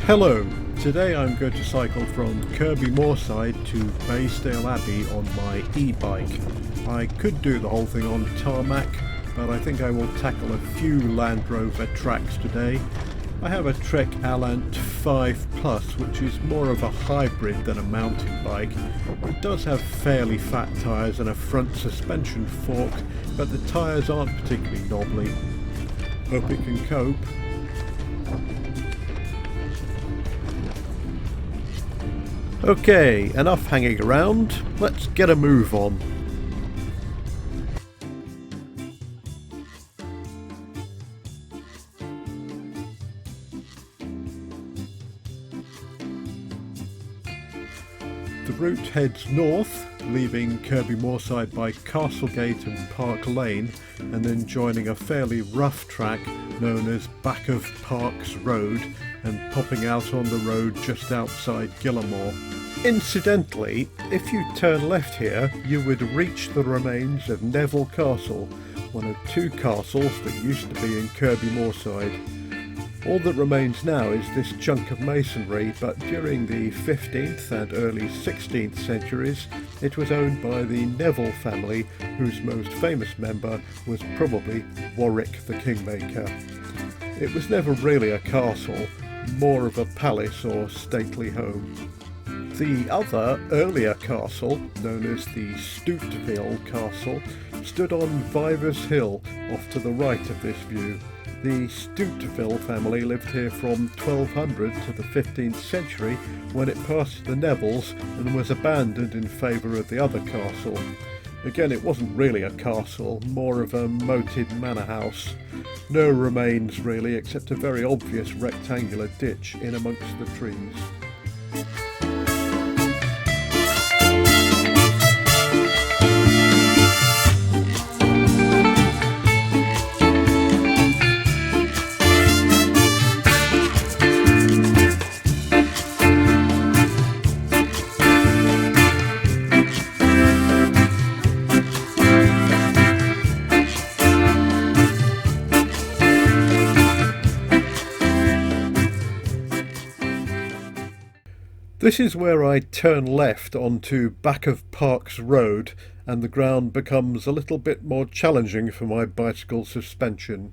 Hello, today I'm going to cycle from Kirby Moorside to Baysdale Abbey on my e-bike. I could do the whole thing on tarmac, but I think I will tackle a few Land Rover tracks today. I have a Trek Allant 5 Plus, which is more of a hybrid than a mountain bike. It does have fairly fat tyres and a front suspension fork, but the tyres aren't particularly knobbly. Hope it can cope. Okay, enough hanging around, let's get a move on. The route heads north, leaving Kirby Moorside by Castlegate and Park Lane, and then joining a fairly rough track known as Back of Parks Road and popping out on the road just outside Gillamore. Incidentally, if you turn left here, you would reach the remains of Neville Castle, one of two castles that used to be in Kirby Moorside. All that remains now is this chunk of masonry, but during the 15th and early 16th centuries it was owned by the Neville family, whose most famous member was probably Warwick the Kingmaker. It was never really a castle, more of a palace or stately home. The other, earlier castle, known as the Stuteville Castle, stood on Vivers Hill off to the right of this view. The Stuteville family lived here from 1200 to the 15th century, when it passed the Nevilles and was abandoned in favour of the other castle. Again, it wasn't really a castle, more of a moated manor house. No remains really, except a very obvious rectangular ditch in amongst the trees. This is where I turn left onto Back of Parks Road, and the ground becomes a little bit more challenging for my bicycle suspension.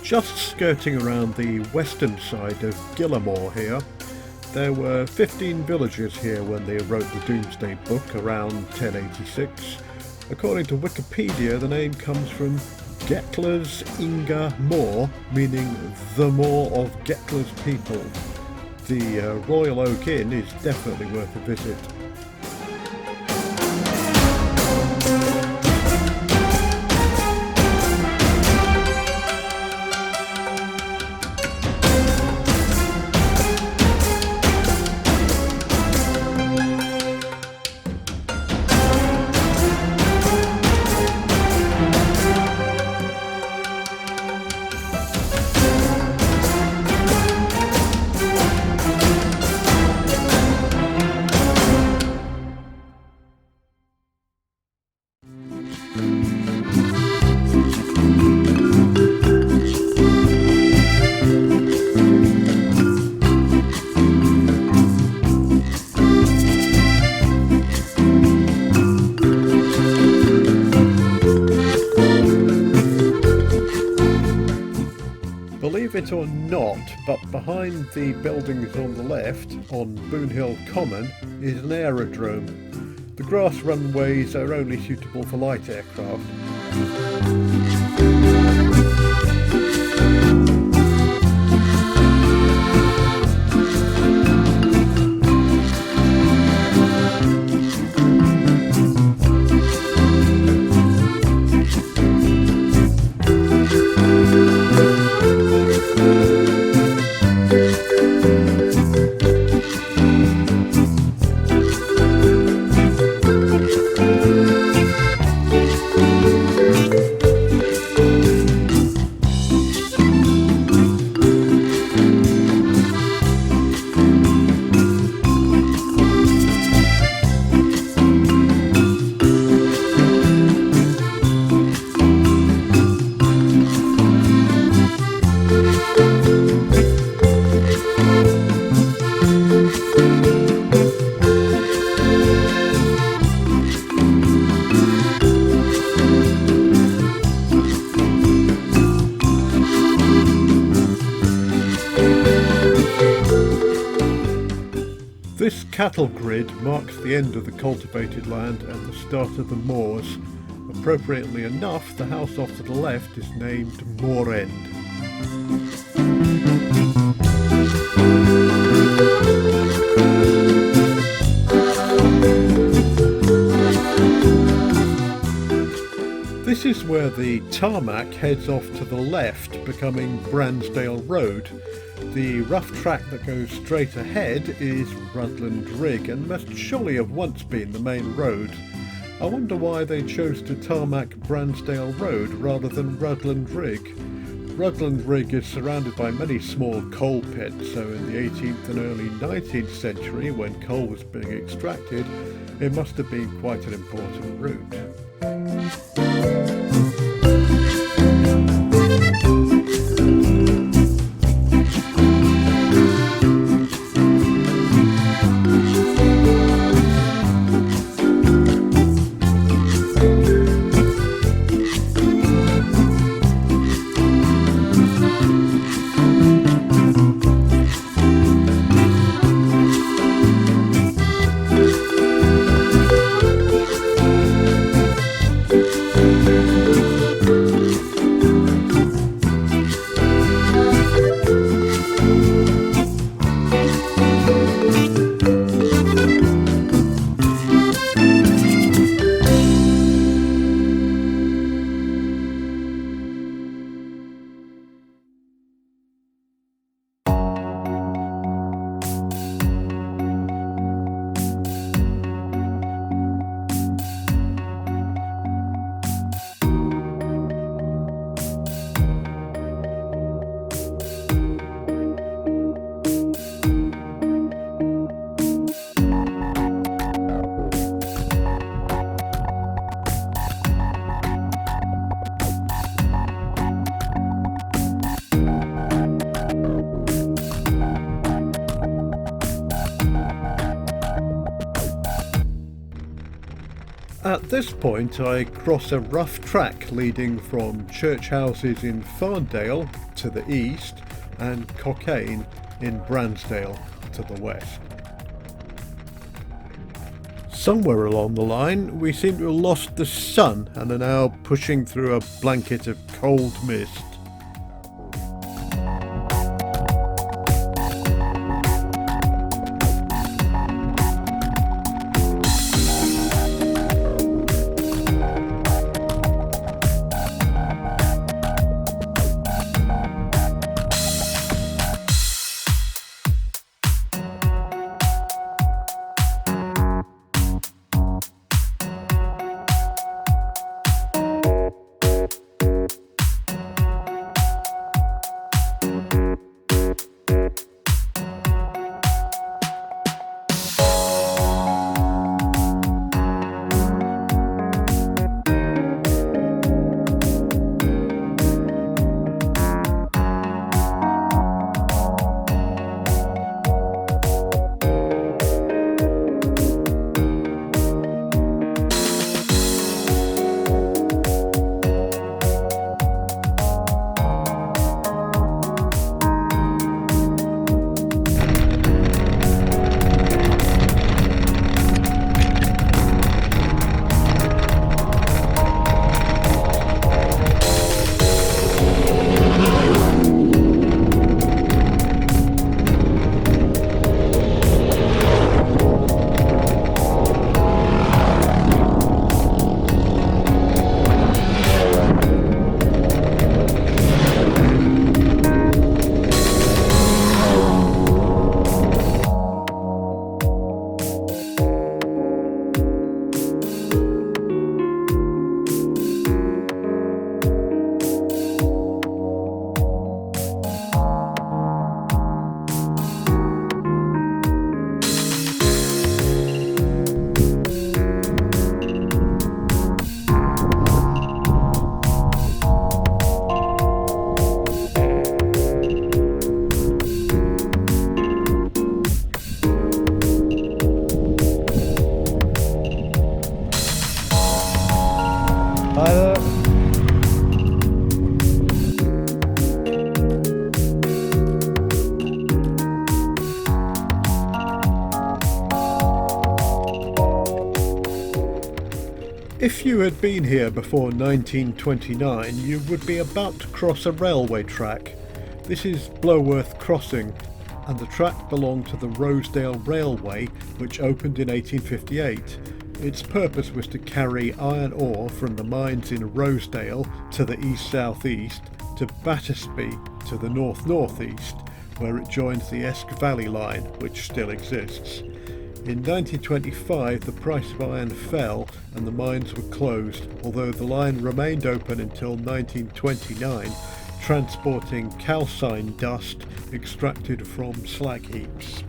just skirting around the western side of Gillamore here. There were 15 villages here when they wrote the Domesday Book around 1086. According to Wikipedia, the name comes from Getler's Inga Moor, meaning the Moor of Getler's people. The Royal Oak Inn is definitely worth a visit. Believe it or not, but behind the buildings on the left, on Boone Hill Common, is an aerodrome. The grass runways are only suitable for light aircraft. This cattle grid marks the end of the cultivated land and the start of the moors. Appropriately enough, the house off to the left is named Moor End. This is where the tarmac heads off to the left, becoming Bransdale Road. The rough track that goes straight ahead is Rudland Rigg and must surely have once been the main road. I wonder why they chose to tarmac Bransdale Road rather than Rudland Rigg. Rudland Rigg is surrounded by many small coal pits, so in the 18th and early 19th century, when coal was being extracted, it must have been quite an important route. At this point I cross a rough track leading from church houses in Farndale to the east and Cockayne in Bransdale to the west. Somewhere along the line we seem to have lost the sun and are now pushing through a blanket of cold mist. If you had been here before 1929, you would be about to cross a railway track. This is Bloworth Crossing, and the track belonged to the Rosedale Railway, which opened in 1858. Its purpose was to carry iron ore from the mines in Rosedale to the east-southeast, to Battersby to the north-northeast, where it joins the Esk Valley Line, which still exists. In 1925 the price of iron fell and the mines were closed, although the line remained open until 1929, transporting calcine dust extracted from slag heaps.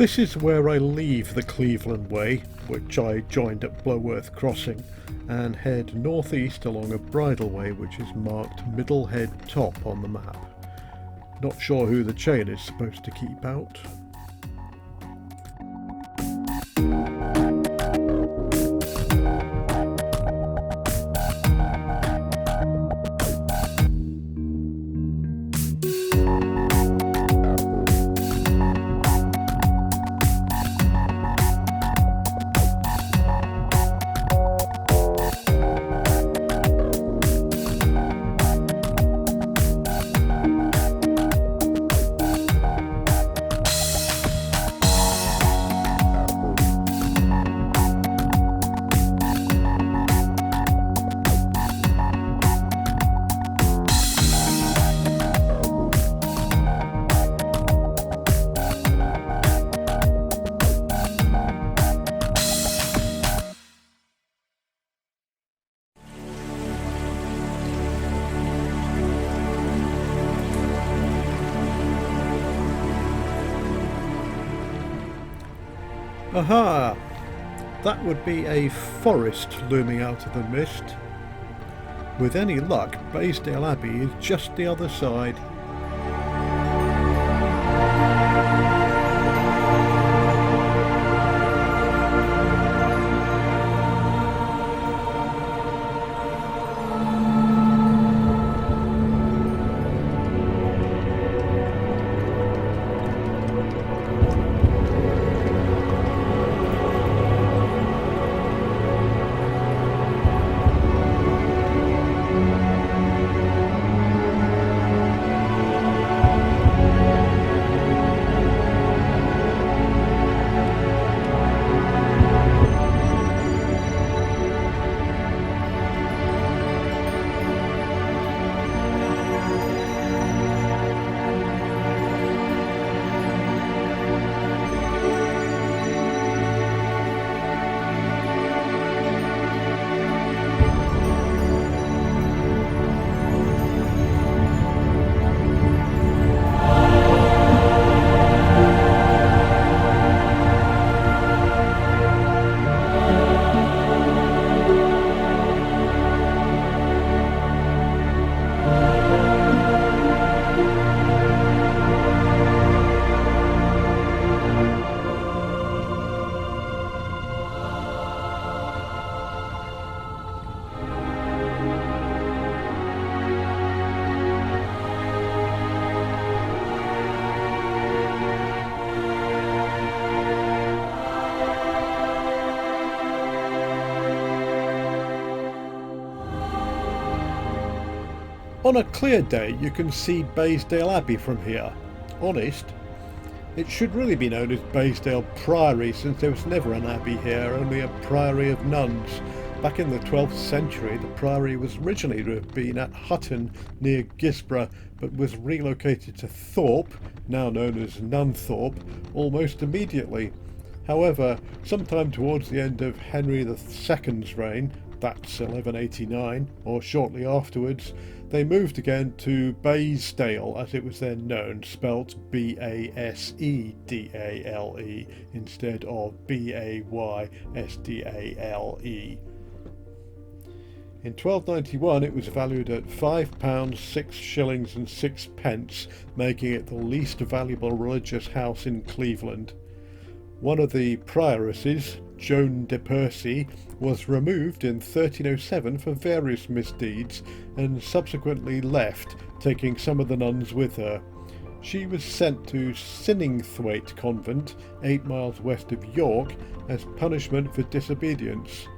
This is where I leave the Cleveland Way, which I joined at Bloworth Crossing, and head northeast along a bridleway which is marked Middlehead Top on the map. Not sure who the chain is supposed to keep out. Aha! That would be a forest looming out of the mist. With any luck, Baysdale Abbey is just the other side. On a clear day you can see Baysdale Abbey from here. Honest, it should really be known as Baysdale Priory, since there was never an abbey here, only a priory of nuns. Back in the 12th century the priory was originally to have been at Hutton near Gisborough, but was relocated to Thorpe, now known as Nunthorpe, almost immediately. However, sometime towards the end of Henry II's reign, that's 1189, or shortly afterwards, they moved again to Baysdale, as it was then known, spelt B-A-S-E-D-A-L-E instead of B-A-Y-S-D-A-L-E. In 1291 it was valued at £5, 6 shillings and 6 pence, making it the least valuable religious house in Cleveland. One of the prioresses, Joan de Percy, was removed in 1307 for various misdeeds and subsequently left, taking some of the nuns with her. She was sent to Sinningthwaite Convent, 8 miles west of York, as punishment for disobedience.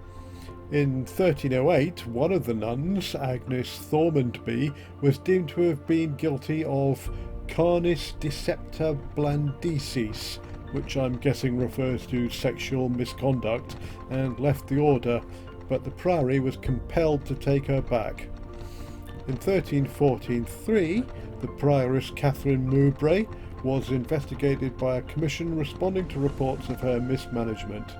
In 1308, one of the nuns, Agnes Thormondby, was deemed to have been guilty of carnis decepta blandicis, which I'm guessing refers to sexual misconduct, and left the order, but the priory was compelled to take her back. In 1343, the prioress Catherine Mowbray was investigated by a commission responding to reports of her mismanagement.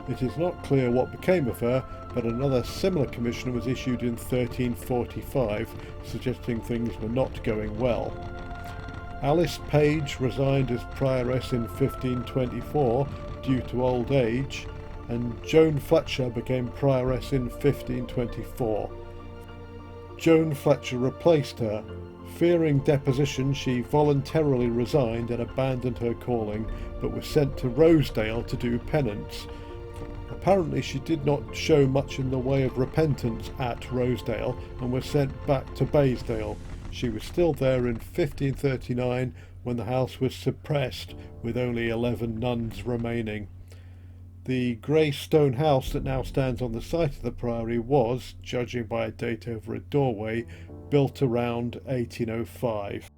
It is not clear what became of her, but another similar commission was issued in 1345, suggesting things were not going well. Alice Page resigned as prioress in 1524 due to old age, and Joan Fletcher became prioress in 1524. Joan Fletcher replaced her. Fearing deposition, she voluntarily resigned and abandoned her calling, but was sent to Rosedale to do penance. Apparently she did not show much in the way of repentance at Rosedale and was sent back to Baysdale. She was still there in 1539 when the house was suppressed, with only 11 nuns remaining. The grey stone house that now stands on the site of the priory was, judging by a date over a doorway, built around 1805.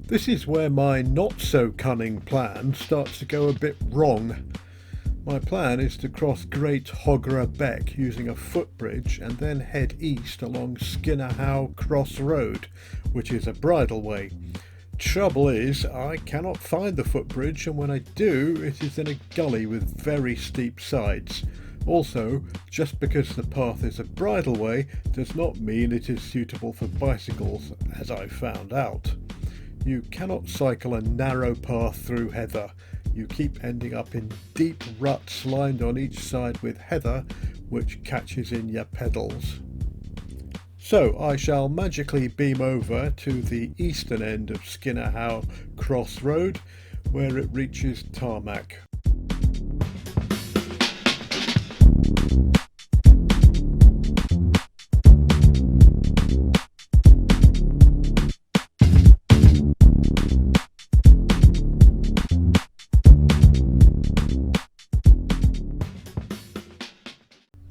This is where my not so cunning plan starts to go a bit wrong. My plan is to cross Great Hogra Beck using a footbridge and then head east along Skinner How Cross Road, which is a bridleway. Trouble is, I cannot find the footbridge, and when I do, it is in a gully with very steep sides. Also, just because the path is a bridleway does not mean it is suitable for bicycles, as I found out. You cannot cycle a narrow path through heather. You keep ending up in deep ruts lined on each side with heather, which catches in your pedals. So I shall magically beam over to the eastern end of Skinner How Cross Road, where it reaches tarmac.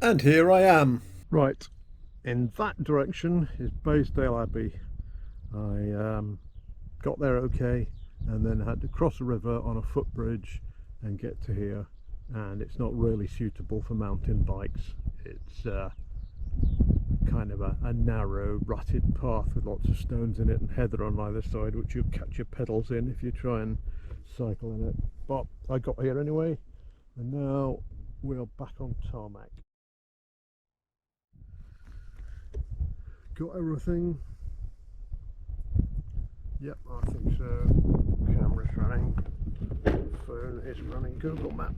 And here I am. Right, in that direction is Baysdale Abbey. I got there okay, and then had to cross a river on a footbridge and get to here, and it's not really suitable for mountain bikes. It's kind of a narrow rutted path with lots of stones in it and heather on either side, which you'll catch your pedals in if you try and cycle in it. But I got here anyway, and now we're back on tarmac. Got everything? Yep, I think so. Camera's running, phone is running Google Maps.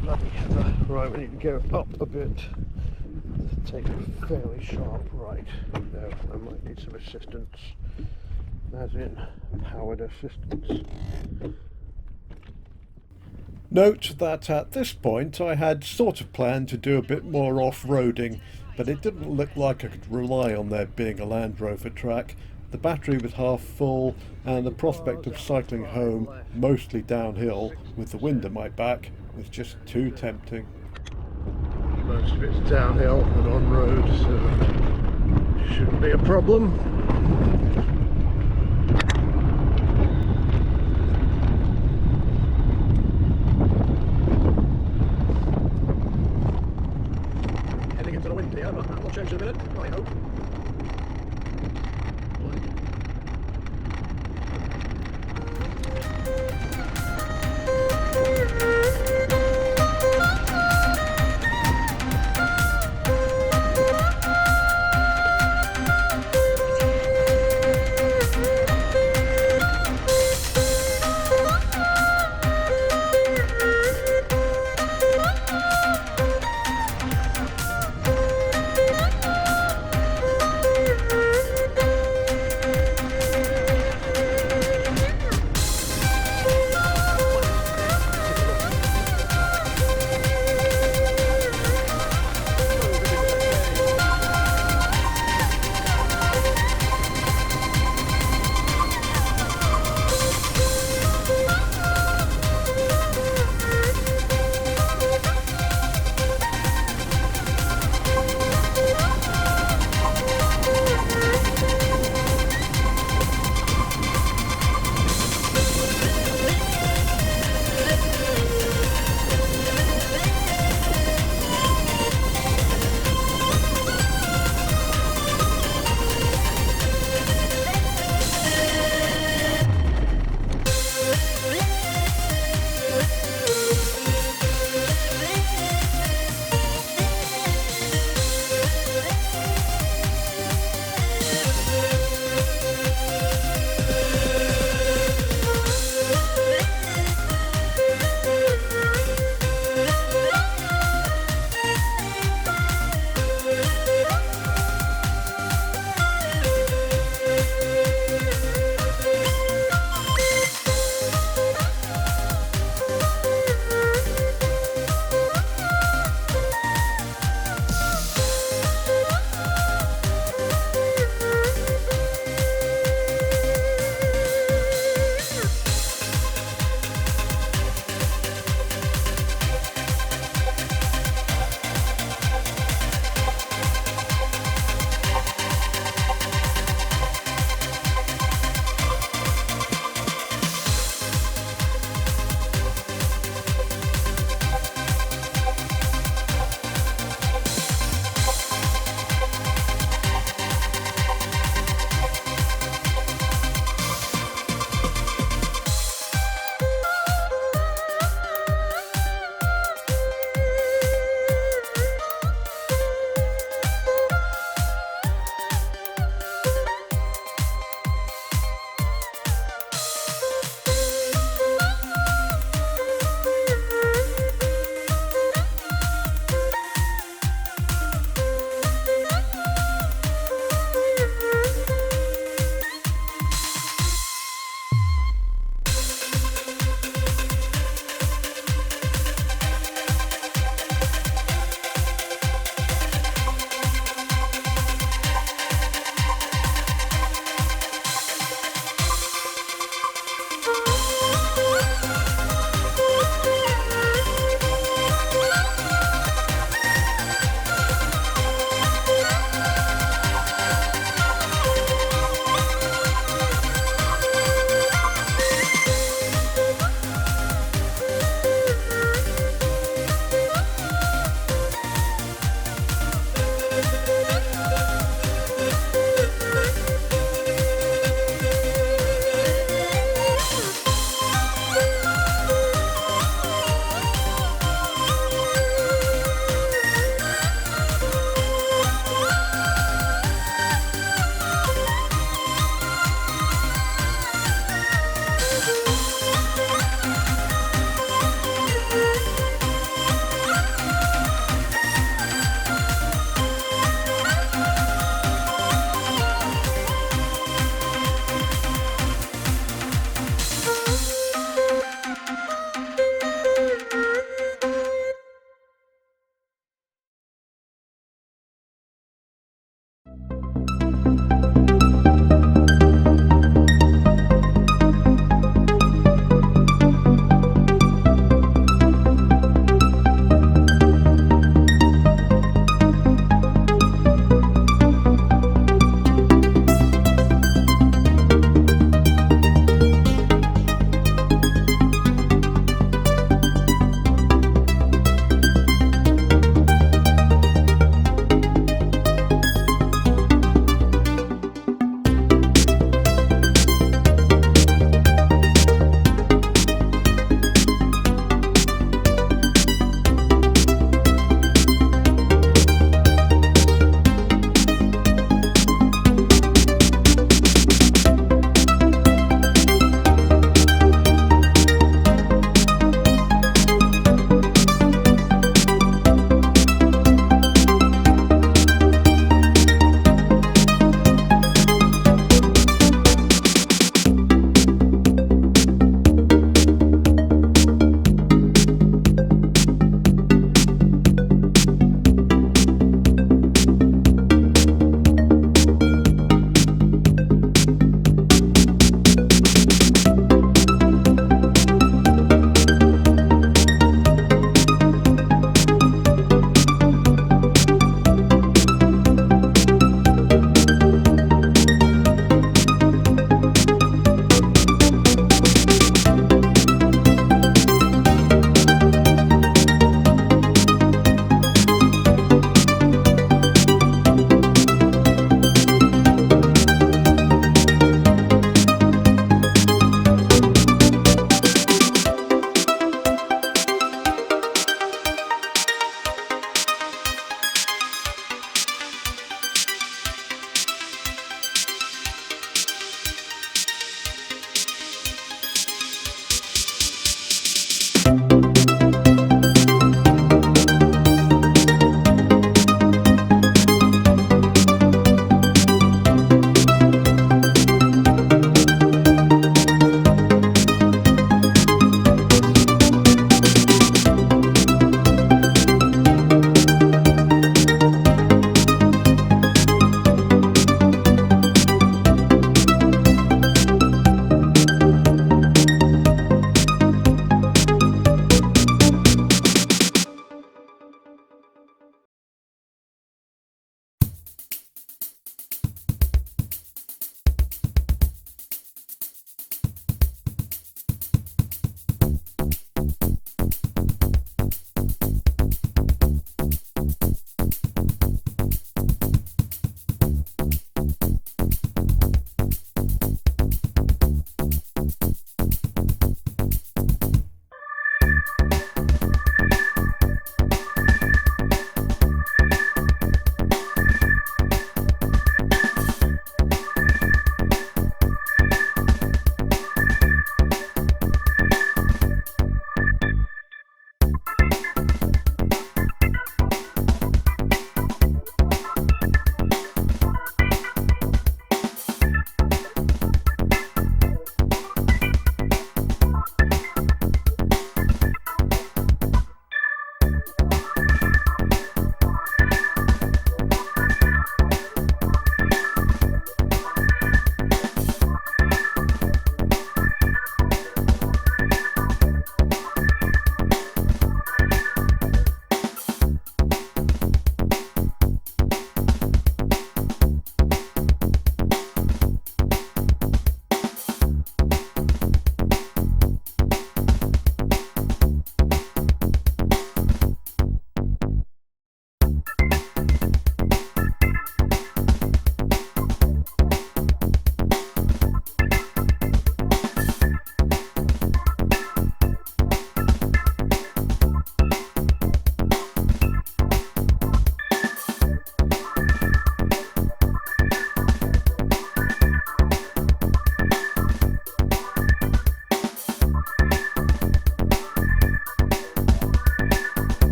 Bloody heather. Right, we need to go up a bit. Take a fairly sharp right. No, I might need some assistance. As in powered assistance. Note that at this point I had sort of planned to do a bit more off-roading, but it didn't look like I could rely on there being a Land Rover track. The battery was half full, and the prospect of cycling home, mostly downhill, with the wind at my back, was just too tempting. Most of it's downhill and on road, so shouldn't be a problem. That will change in a minute, I hope.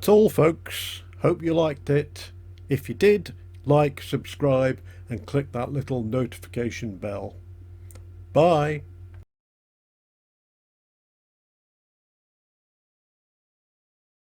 that's all, folks. Hope you liked it. If you did, like, subscribe and click that little notification bell. Bye.